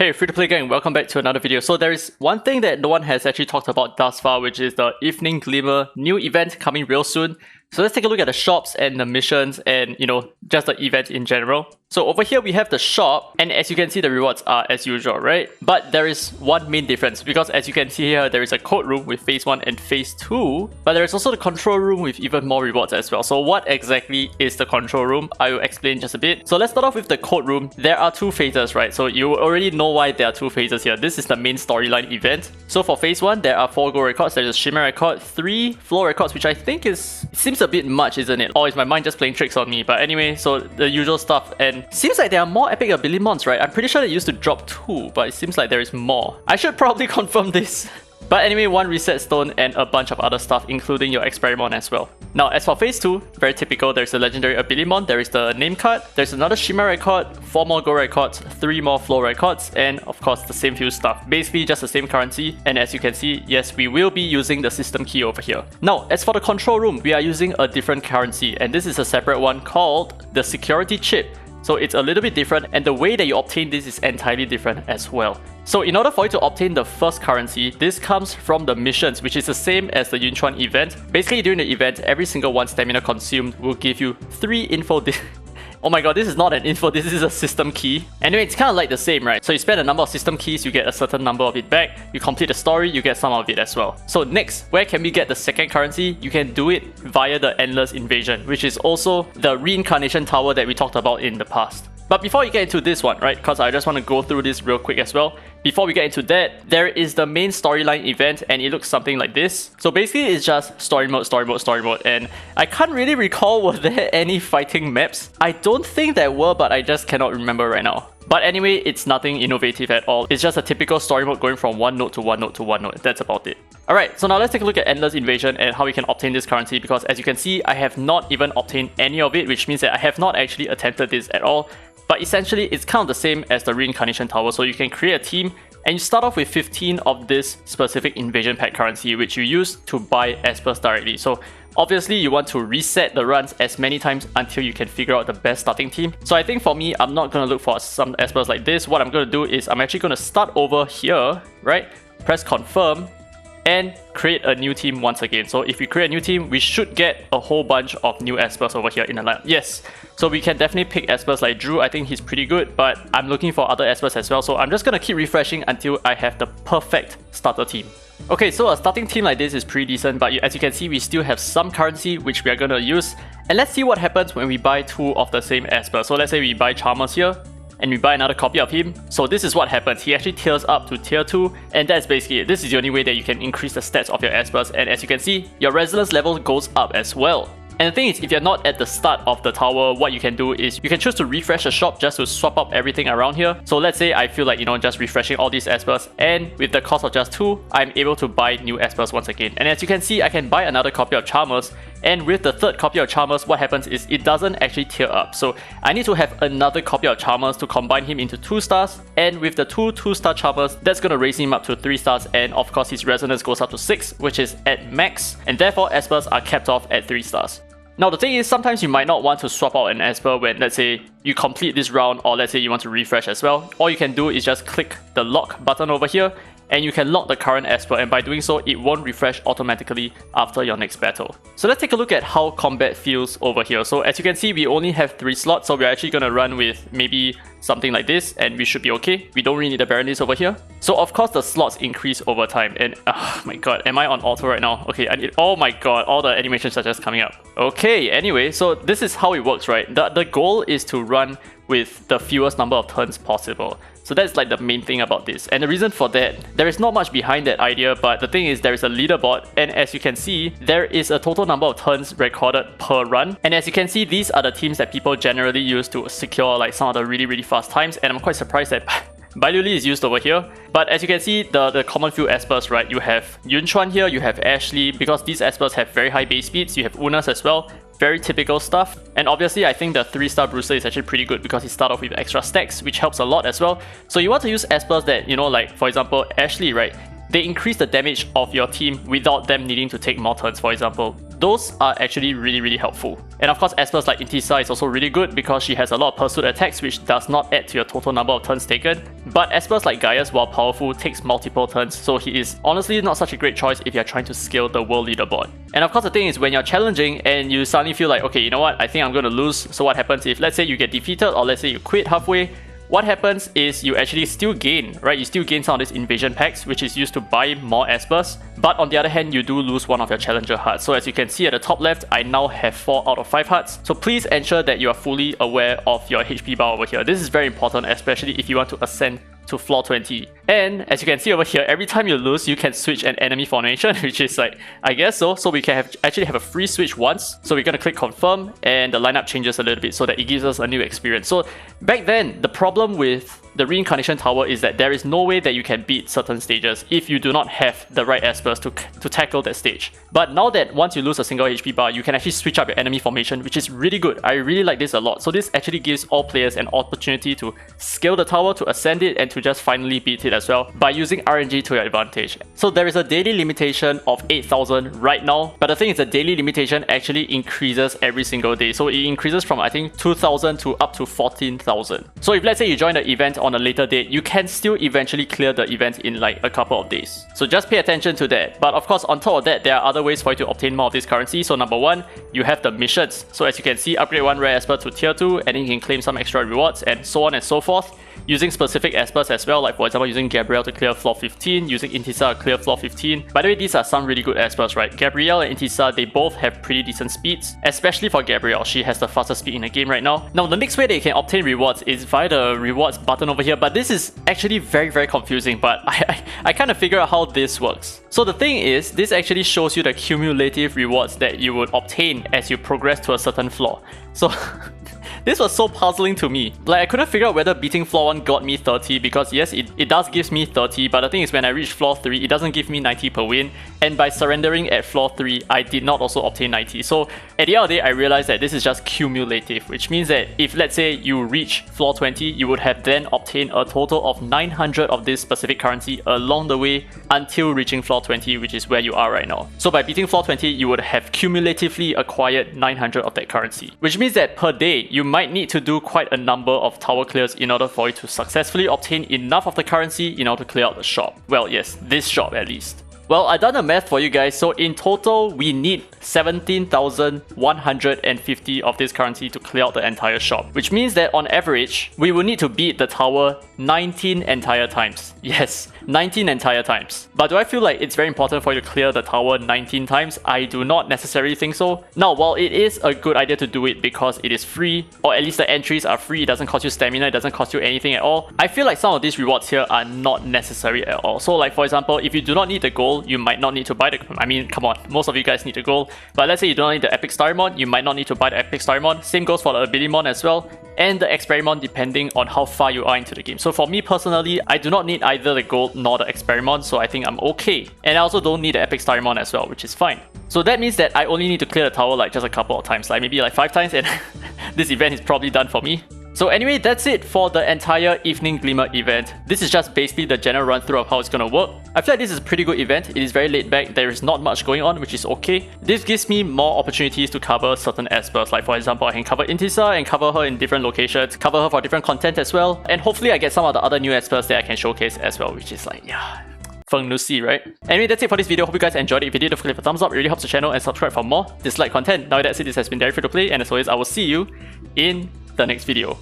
Hey, free-to-play gang, welcome back to another video. So there is one thing that no one has actually talked about thus far, which is the Evening Glimmer new event coming real soon. So let's take a look at the shops and the missions and, just the event in general. So over here we have the shop, and as you can see, the rewards are as usual, right? But there is one main difference, because as you can see here, there is a code room with phase 1 and phase 2, but there is also the control room with even more rewards as well. So what exactly is the control room? I will explain just a bit. So let's start off with the code room. There are two phases, right? So you already know why there are two phases here. This is the main storyline event. So for phase 1, there are 4 gold records, there is a shimmer record, 3 floor records, which I think seems a bit much, isn't it? Or is my mind just playing tricks on me? But anyway, so the usual stuff, and seems like there are more epic ability mons, right? I'm pretty sure they used to drop 2, but it seems like there is more. I should probably confirm this. But anyway, 1 reset stone and a bunch of other stuff, including your experiment as well. Now, as for phase 2, very typical, there's a legendary ability mon, there is the name card, there's another shimmer record, 4 more gold records, 3 more floor records, and of course the same few stuff. Basically just the same currency, and as you can see, yes, we will be using the system key over here. Now, as for the control room, we are using a different currency, and this is a separate one called the security chip. So it's a little bit different, and the way that you obtain this is entirely different as well. So in order for you to obtain the first currency, this comes from the missions, which is the same as the Yunchuan event. Basically during the event, every single 1 stamina consumed will give you 3 info. Oh my god, this is not an info, this is a system key. Anyway, it's kind of like the same, right? So you spend a number of system keys, you get a certain number of it back. You complete the story, you get some of it as well. So next, where can we get the second currency? You can do it via the Endless Invasion, which is also the reincarnation tower that we talked about in the past. But before you get into this one, right, because I just want to go through this real quick as well. Before we get into that, there is the main storyline event, and it looks something like this. So basically it's just story mode, story mode, story mode, and I can't really recall were there any fighting maps. I don't think there were, but I just cannot remember right now. But anyway, it's nothing innovative at all. It's just a typical story mode going from one node to one node to one node. That's about it. Alright, so now let's take a look at Endless Invasion and how we can obtain this currency, because as you can see, I have not even obtained any of it, which means that I have not actually attempted this at all. But essentially, it's kind of the same as the Reincarnation Tower. So you can create a team, and you start off with 15 of this specific invasion pack currency, which you use to buy espers directly. So obviously, you want to reset the runs as many times until you can figure out the best starting team. So I think for me, I'm not going to look for some espers like this. What I'm going to do is I'm actually going to start over here, right? Press confirm, and create a new team once again. So if we create a new team, we should get a whole bunch of new espers over here in the lineup. Yes, so we can definitely pick espers like Drew. I think he's pretty good, but I'm looking for other espers as well. So I'm just going to keep refreshing until I have the perfect starter team. Okay, so a starting team like this is pretty decent, but as you can see, we still have some currency which we are going to use. And let's see what happens when we buy 2 of the same esper. So let's say we buy Chalmers here, and we buy another copy of him. So this is what happens. He actually tiers up to tier 2, and that's basically it. This is the only way that you can increase the stats of your espers, and as you can see, your resilience level goes up as well. And the thing is, if you're not at the start of the tower, what you can do is you can choose to refresh the shop just to swap up everything around here. So let's say I feel like, just refreshing all these espers, and with the cost of just 2, I'm able to buy new espers once again. And as you can see, I can buy another copy of Chalmers, and with the 3rd copy of Chalmers, what happens is it doesn't actually tier up. So I need to have another copy of Chalmers to combine him into 2 stars, and with the 2 2-star Chalmers, that's going to raise him up to 3 stars, and of course his resonance goes up to 6, which is at max, and therefore espers are capped off at 3 stars. Now the thing is, sometimes you might not want to swap out an esper when, let's say, you complete this round, or let's say you want to refresh as well. All you can do is just click the lock button over here, and you can lock the current esper, and by doing so, it won't refresh automatically after your next battle. So let's take a look at how combat feels over here. So as you can see, we only have 3 slots, so we're actually going to run with maybe something like this, and we should be okay. We don't really need the Baroness over here. So of course the slots increase over time, and oh my god, am I on auto right now? Okay, I need, oh my god, all the animations are just coming up. Okay, anyway, so this is how it works, right? The goal is to run with the fewest number of turns possible. So that's like the main thing about this. And the reason for that, there is not much behind that idea, but the thing is there is a leaderboard, and as you can see, there is a total number of turns recorded per run. And as you can see, these are the teams that people generally use to secure like some of the really fast times, and I'm quite surprised that Bailuli is used over here. But as you can see, the common few espers, right? You have Yunchuan here, you have Ashley, because these espers have very high base speeds. You have Unas as well. Very typical stuff. And obviously, I think the 3-star Brewster is actually pretty good because he starts off with extra stacks, which helps a lot as well. So you want to use espers that, like for example, Ashley, right? They increase the damage of your team without them needing to take more turns. For example, those are actually really helpful. And of course, Espers like Intisa is also really good because she has a lot of pursuit attacks which does not add to your total number of turns taken. But Espers like Gaius, while powerful, takes multiple turns, so he is honestly not such a great choice if you're trying to scale the world leaderboard. And of course, the thing is, when you're challenging and you suddenly feel like, okay, you know what, I think I'm going to lose. So what happens if, let's say you get defeated, or let's say you quit halfway? What happens is you actually still gain, right? You still gain some of these invasion packs, which is used to buy more Espers. But on the other hand, you do lose one of your challenger hearts. So as you can see at the top left, I now have 4 out of 5 hearts. So please ensure that you are fully aware of your HP bar over here. This is very important, especially if you want to ascend to floor 20. And as you can see over here, every time you lose, you can switch an enemy formation, which is like, I guess so. So we can actually have a free switch once. So we're going to click confirm and the lineup changes a little bit so that it gives us a new experience. So back then, the problem with the Reincarnation Tower is that there is no way that you can beat certain stages if you do not have the right Espers to tackle that stage. But now that once you lose a single HP bar, you can actually switch up your enemy formation, which is really good. I really like this a lot. So this actually gives all players an opportunity to scale the tower, to ascend it, and to just finally beat it as well by using RNG to your advantage. So there is a daily limitation of 8,000 right now, but the thing is the daily limitation actually increases every single day. So it increases from I think 2,000 to up to 14,000. So if let's say you join the event on a later date, you can still eventually clear the event in like a couple of days. So just pay attention to that. But of course, on top of that, there are other ways for you to obtain more of this currency. So number 1, you have the missions. So as you can see, upgrade 1 rare Esper to tier 2 and then you can claim some extra rewards and so on and so forth. Using specific Espers as well, like for example using Gabrielle to clear floor 15, using Intisa to clear floor 15. By the way, these are some really good Espers, right? Gabrielle and Intisa, they both have pretty decent speeds, especially for Gabrielle. She has the fastest speed in the game right now. Now the next way that you can obtain rewards is via the rewards button over here, but this is actually very confusing, but I kind of figure out how this works. So the thing is, this actually shows you the cumulative rewards that you would obtain as you progress to a certain floor. So this was so puzzling to me. Like I couldn't figure out whether beating floor 1 got me 30 because yes, it does give me 30, but the thing is when I reach floor 3, it doesn't give me 90 per win. And by surrendering at floor 3, I did not also obtain 90. So at the end of the day, I realized that this is just cumulative, which means that if let's say you reach floor 20, you would have then obtained a total of 900 of this specific currency along the way until reaching floor 20, which is where you are right now. So by beating floor 20, you would have cumulatively acquired 900 of that currency, which means that per day, you might need to do quite a number of tower clears in order for you to successfully obtain enough of the currency in order to clear out the shop. Well, yes, this shop at least. Well, I've done the math for you guys, so in total, we need 17,150 of this currency to clear out the entire shop, which means that on average, we will need to beat the tower 19 entire times. Yes, 19 entire times. But do I feel like it's very important for you to clear the tower 19 times? I do not necessarily think so. Now, while it is a good idea to do it because it is free, or at least the entries are free, it doesn't cost you stamina, it doesn't cost you anything at all, I feel like some of these rewards here are not necessary at all. So like for example, if you do not need the gold, you might not need to buy the, I mean, come on, most of you guys need the gold, but let's say you don't need the epic Starmon, you might not need to buy the epic Starmon. Same goes for the Abilimon as well, and the Experimon depending on how far you are into the game. So for me personally, I do not need either the gold nor the Experimon, so I think I'm okay. And I also don't need the epic Starmon as well, which is fine. So that means that I only need to clear the tower like just a couple of times, like maybe like 5 times, and this event is probably done for me. So anyway, that's it for the entire Evening Glimmer event. This is just basically the general run through of how it's gonna work. I feel like this is a pretty good event. It is very laid back, there is not much going on, which is okay. This gives me more opportunities to cover certain Espers, like for example, I can cover Intisa and cover her in different locations, cover her for different content as well, and hopefully I get some of the other new Espers that I can showcase as well, which is like, yeah, fun to see, right? Anyway, that's it for this video. Hope you guys enjoyed it. If you did, don't forget to leave a thumbs up. It really helps the channel, and subscribe for more Dislyte content. Now that's it, this has been Derry Free to Play, and as always, I will see you in the next video.